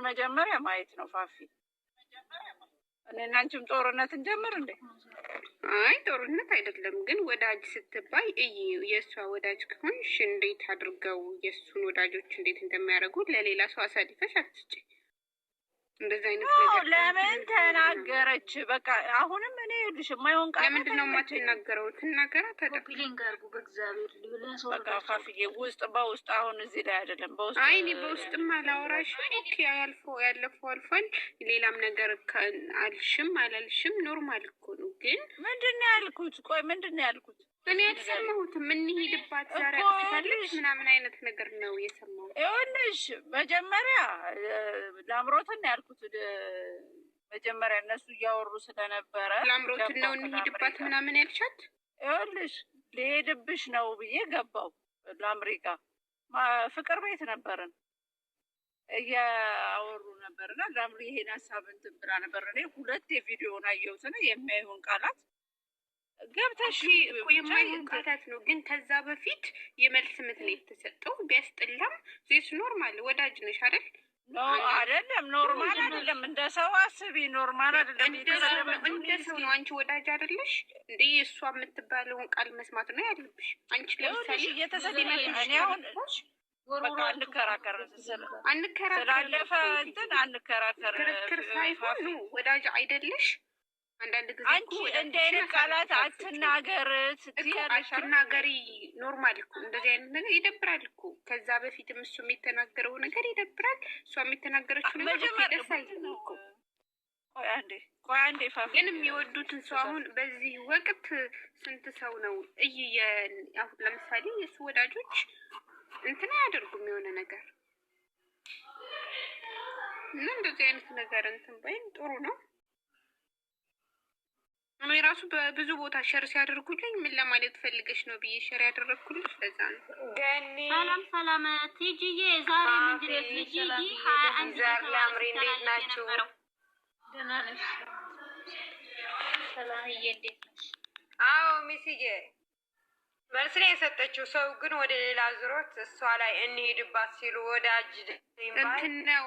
መጀመሪያ ማየት ነው ፋፊ። እኔና አንቺም ጦርነት እንጀምር እንዴ? አይ ጦርነት አይደለም፣ ግን ወዳጅ ስትባይ የእሷ ወዳጅ ከሆንሽ እንዴት አድርገው የእሱን ወዳጆች እንዴት እንደሚያደርጉ ለሌላ ሰው አሳልፈሽ አትስጪ። እንደዚህ አይነት ነገር ለምን ተናገረች? በቃ አሁንም እኔ ልሽ የማይሆን ቃል ለምንድን ነው የማትናገረው? ትናገራ ተደብሊንግ አርጉ በእግዚአብሔር ሊብላ ሰው በቃ ፋፊዬ ውስጥ በውስጥ አሁን እዚህ ላይ አይደለም በውስጥ አይ እኔ በውስጥም አላወራሽ። ኦኬ ያለፈው አልፏል። ሌላም ነገር አልሽም አላልሽም ኖርማል እኮ ነው። ግን ምንድነው ያልኩት? ቆይ ምንድነው ያልኩት? እኔ አልሰማሁትም። እንሂድባት ዛሬ አትፈልግሽ ምናምን አይነት ነገር ነው የሰማሁት። ይኸውልሽ መጀመሪያ ላምሮትን ያልኩት መጀመሪያ እነሱ እያወሩ ስለነበረ ላምሮትን ነው እንሂድባት ምናምን ያልሻት። ይኸውልሽ ልሄድብሽ ነው ብዬ ገባው ለአምሪካ ፍቅር ቤት ነበርን እያወሩ ነበርና ላምሪ ይሄን ሀሳብ እንትን ብላ ነበር። እኔ ሁለት የቪዲዮውን አየሁትና የሚያይሆን ቃላት ገብተሽ እኮ የማይሆን ቃላት ነው። ግን ከዛ በፊት የመልስ ምት ነው የተሰጠው። ቢያስጠላም ዜስ ኖርማል ወዳጅ ነሽ አይደል? አይደለም ኖርማል አይደለም። እንደ ሰው አስቢ። ኖርማል አይደለም። እንደ ሰው ነው። አንቺ ወዳጅ አይደለሽ እንዴ? እሷ የምትባለውን ቃል መስማት ነው ያለብሽ። አንቺ ለምሳሌ እየተሰደበ እኔ አሁን በቃ አንከራከር ስላለፈ እንትን አንከራከር። ክርክር ሳይሆን ነው ወዳጅ አይደለሽ። አንዳንድ ጊዜ አንቺ እንደ አይነት ቃላት አትናገር ስትያለሽ አትናገሪ። ኖርማል እኮ እንደዚህ አይነት ነገር ይደብራል እኮ። ከዛ በፊትም እሱ የተናገረው ነገር ይደብራል። እሷ የተናገረችው ነገር ደስ አይልም እኮ። ቆይ አንዴ ፋፊ ግን የሚወዱትን ሰው አሁን በዚህ ወቅት ስንት ሰው ነው አሁን ለምሳሌ የእሱ ወዳጆች እንትን አያደርጉም የሆነ ነገር እና እንደዚህ አይነት ነገር እንትን ባይን ጥሩ ነው። እኔ ራሱ በብዙ ቦታ ሸር ሲያደርጉልኝ ምን ለማለት ፈልገሽ ነው ብዬ ሸር ያደረግኩልሽ ለዛ ነው። ገኒ ሰላም ቲጂዬ ዛሬ ምንድነው ቲጂዬ 21 ዛሬ ላምሪ እንዴት ናችሁ? ደህና ነሽ? ሰላምዬ እንዴት ነሽ? አዎ ሚስዬ መልስ ነው የሰጠችው። ሰው ግን ወደ ሌላ ዙሮት እሷ ላይ እንሂድባት ሲሉ ወዳጅ እንትን ነው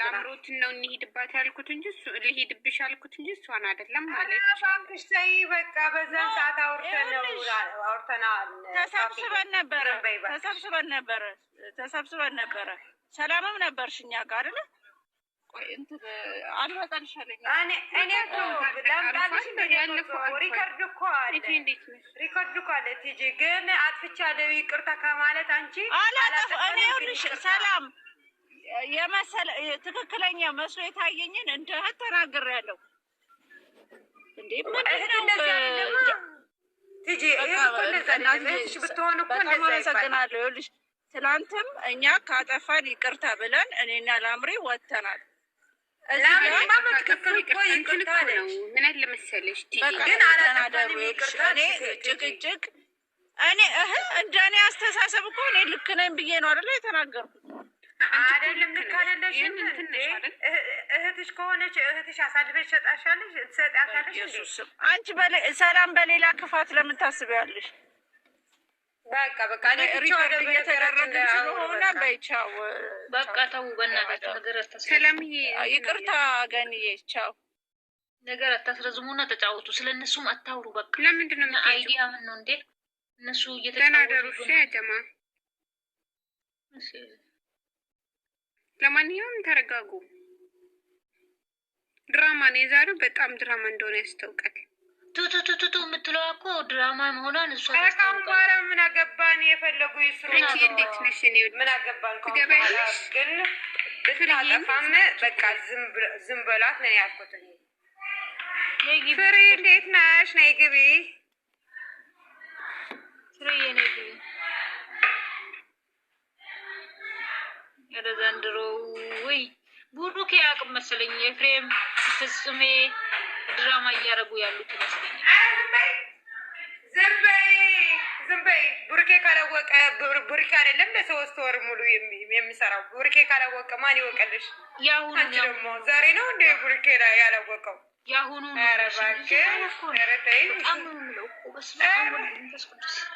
ላምሮትን ነው እንሂድባት ያልኩት እንጂ ልሂድብሽ ያልኩት እንጂ እሷን አይደለም ማለት ነው። እባክሽ ተይ በቃ። በዛን ሰዓት አውርተናል። ተሰብስበን ነበረ። ሰላምም ነበርሽ እኛ ጋር አይደለ? ቆይ እንትን አልወጣልሻለኝ እኔ ለምጣልሽ ሪከርድ እኮ አለ ቲጂ። ግን አጥፍቻለሁ ይቅርታ ከማለት አንቺ እኔ ይኸውልሽ ሰላም የመሰለ ትክክለኛ መስሎ የታየኝን እንደ ተናግሬያለሁ። እንዴ ምንድነው ቲጂ እህትሽ ብትሆን እኮ እንደዛ ይባላል። ይኸውልሽ ትናንትም እኛ ካጠፋን ይቅርታ ብለን እኔና ላምሪ ወጥተናል። ላምሪማ በትክክል እኮ ይቅርታ ነው። ምን አለ መሰለሽ ግን አላጠፋንም ይቅርታ ጭቅጭቅ እኔ እንደኔ አስተሳሰብ እኮ እኔ ልክ ነኝ ብዬ ነው አይደለ የተናገርኩት። አይደለም ልክ አይደለሽም። እህትሽ ከሆነች እህትሽ አሳልፈሽ ትሰጣሻለሽ። አንቺ ሰላም በሌላ ክፋት ለምን ታስቢያለሽ? በቃ ሪከርድ እየተደረገ ስለሆነ በይቻው በቃ ተው በእናታችሁ ነገር ሰላምዬ ይቅርታ ገንዬ ቻው። ነገር አታስረዝሙና ተጫወቱ። ስለነሱም አታውሩ። በቃ ለምንድን ነው አይዲያ ምን ነው እንዴ? እነሱ እየተጫወቱ ሲያጀማ ለማንኛውም ተረጋጉ። ድራማ ነው የዛሬው። በጣም ድራማ እንደሆነ ያስታውቃል። ቱቱቱቱ የምትለው እኮ ድራማ መሆኗን እሷ ታውቃለች። በኋላ ምን አገባን? የፈለጉ ይስሩ። እንዴት ነሽ? እኔ ምን አገባን? ትገባለሽ ግን ብታጠፋም በቃ ዝም በላት ነው ያልኩት። ፍሬ እንዴት ነሽ? ነይ ግቢ። ፍሬዬ ነይ ግቢ። ዘንድሮ ወይ ቡሩኬ አቅም መሰለኝ ኤፍሬም ፍጹሜ ድራማ እያደረጉ ያሉት ይመስለኛል። ዝም በይ። ቡሩኬ ካላወቀ ቡሩኬ አይደለም ለሶስት ወር ሙሉ የሚሰራው። ቡሩኬ ካላወቀ ማን ይወቀልሽ? አንቺ ደግሞ ዛሬ ነው እንደ ቡሩኬ ላይ ያላወቀው። ያሁኑ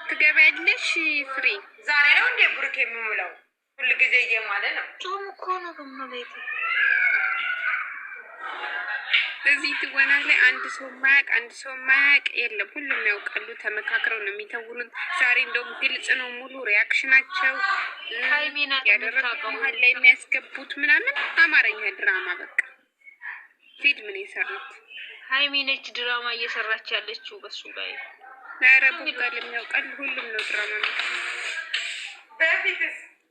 ትገቢያለሽ ፍሬ? ዛሬ ነው እንደ ቡሩኬ የምውለው ሁሉ ጊዜ እየማለ ነው። ጾም እኮ ነው በመቤት እዚህ ትወና ላይ አንድ ሰው ማያቅ የለም። ሁሉም ያውቃሉ። ተመካክረው ነው የሚተውኑት። ዛሬ እንደውም ግልጽ ነው ሙሉ ሪያክሽናቸው ያደረጉት መሀል ላይ የሚያስገቡት ምናምን አማርኛ ድራማ በቃ ፊልም ነው የሰሩት። ሀይሚ ነች ድራማ እየሰራች ያለችው በሱ ላይ። ኧረ ቦጋለ የሚያውቃል። ሁሉም ነው ድራማ ነው።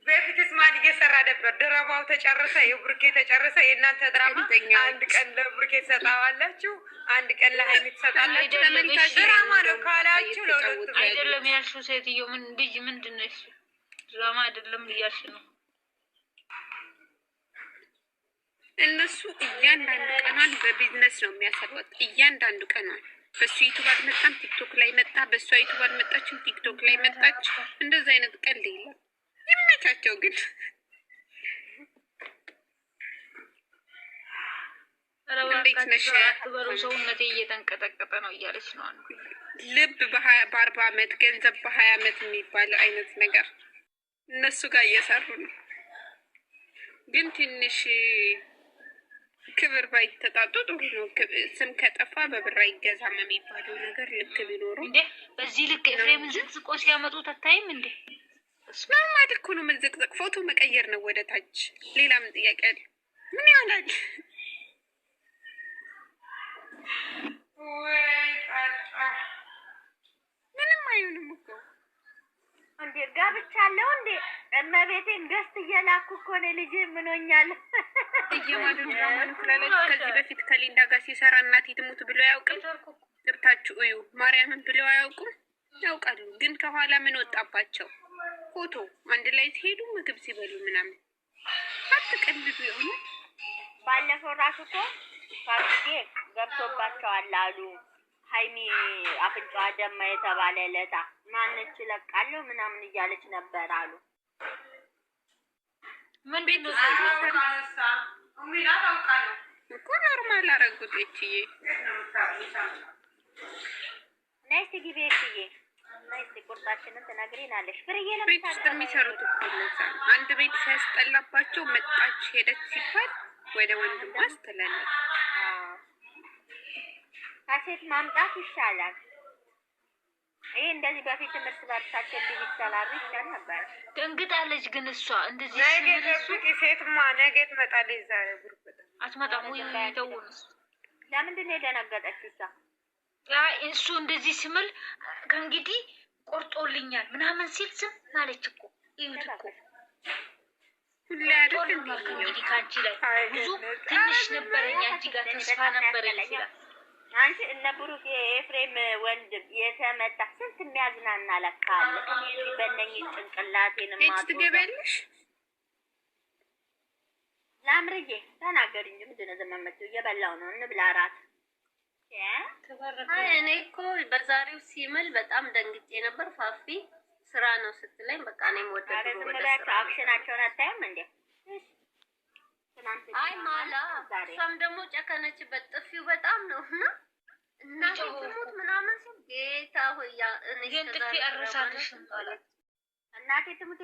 በፊትስ ማን እየሰራ ነበር? ድራማው ተጨረሰ፣ የብሩኬ ተጨረሰ። የእናንተ ድራማ አንድ ቀን ለብሩኬ ትሰጣዋላችሁ፣ አንድ ቀን ለሀይሚ ትሰጣላችሁ። ድራማ ነው ካላችሁ ለሁለቱ አይደለም ያልሽው። ሴትዮ ምን ልጅ ምንድን ነው እሱ? ድራማ አይደለም እያልሽ ነው። እነሱ እያንዳንዱ ቀኗን በቢዝነስ ነው የሚያሰሯት። እያንዳንዱ ቀኗን በሱ ዩቱብ አልመጣም ቲክቶክ ላይ መጣ፣ በሷ ዩቱብ አልመጣችም ቲክቶክ ላይ መጣች። እንደዛ አይነት ቀልድ የለም። ይመቻቸው ግን እንዴት ነሽ? ሰውነቴ እየተንቀጠቀጠ ነው እያለች ነው። ልብ በ40 ዓመት ገንዘብ በ20 ዓመት የሚባል አይነት ነገር እነሱ ጋር እየሰሩ ነው። ግን ትንሽ ክብር ባይተጣጡ ጥሩ ነው። ስም ከጠፋ በብር አይገዛም የሚባለው ነገር ልክ ቢኖሩ እንዴ! በዚህ ልክ ኤፍሬምን ዝቅዝቆ ሲያመጡት አታይም እንዴ? ኖርማል እኮ ነው። መዘቅዘቅ ፎቶ መቀየር ነው ወደ ታች። ሌላ ምን ጥያቄ አለ? ምን ይሆናል? ምንም አይሆንም እኮ እንዴ። ጋብቻለሁ እንዴ? እመቤቴን ገስት እየላኩ እኮ ነው። ልጅ ምን ሆኛል? እየማዱ ድራማ ነው ትላለች። ከዚህ በፊት ከሊንዳ ጋር ሲሰራ እናቴ ትሙት ብሎ አያውቅም። ገብታችሁ እዩ። ማርያምን ብለው አያውቁም። ያውቃሉ፣ ግን ከኋላ ምን ወጣባቸው? ፎቶ አንድ ላይ ሲሄዱ ምግብ ሲበሉ ምናምን አትቀልዱ። የሆነ ባለፈው ራሱ እኮ ፋሲጌ ገብቶባቸዋል አሉ። ሀይሚ አፍንጫዋ ደማ የተባለ ለታ ማነች ለቃለሁ ምናምን እያለች ነበር አሉ። ምን ቤት እኮ ኖርማል አረጉት። እችዬ ነስቲ ጊቤትዬ ነስቲ ቁርጣችንን ትነግሪናለሽ። ፍርዬ ቤት ውስጥ የሚሰሩት እኮ አንድ ቤት ሲያስጠላባቸው መጣች ሄደች ሲባል ወደ ወንድሟ አስተላለች። ከሴት ማምጣት ይሻላል። ይሄ እንደዚህ በፊት ትምህርት በርሳቸው እንዲሰላሩ ይቻል ነበር። ደንግጣለች ግን እሷ እንደዚህ ሴትማ ነገ ትመጣለች። ዛሬ ጉርበታ አትመጣም ወይ? ይተውንስ ለምንድን ነው የደነገጠችው እሷ? እሱ እንደዚህ ስምል ከእንግዲህ ቆርጦልኛል ምናምን ሲል ዝም ማለች እኮ። ይሁት እኮ እንግዲህ ከአንቺ ላይ ብዙ ትንሽ ነበረኝ አንቺ ጋር ተስፋ ነበረኝ ይላል። አንቺ እነ ብሩክ የኤፍሬም ወንድም የተመታ ስንት የሚያዝናና ለካ አለ። እኔ በእነኝ ጭንቅላቴን ማጥቶ ትገበልሽ ላምርዬ ተናገሪ እንጂ ምንድን ነው ዘመመችው? እየበላው ነው እንብላ እራት። እኔ እኮ በዛሬው ሲምል በጣም ደንግጬ ነበር። ፋፊ ስራ ነው ስትለኝ በቃ እኔም ወደድኩ። ወደ ስራ አክሽናቸውን አታይም እንዴ? አይ ማላ እሷም ደግሞ ጨከነችበት። ጥፊው በጣም ነው እና ትሙት ምናምን ሲል ጌታ ሆያ እኔ ጥፊ አረሳልሽ እናቴ ትሙት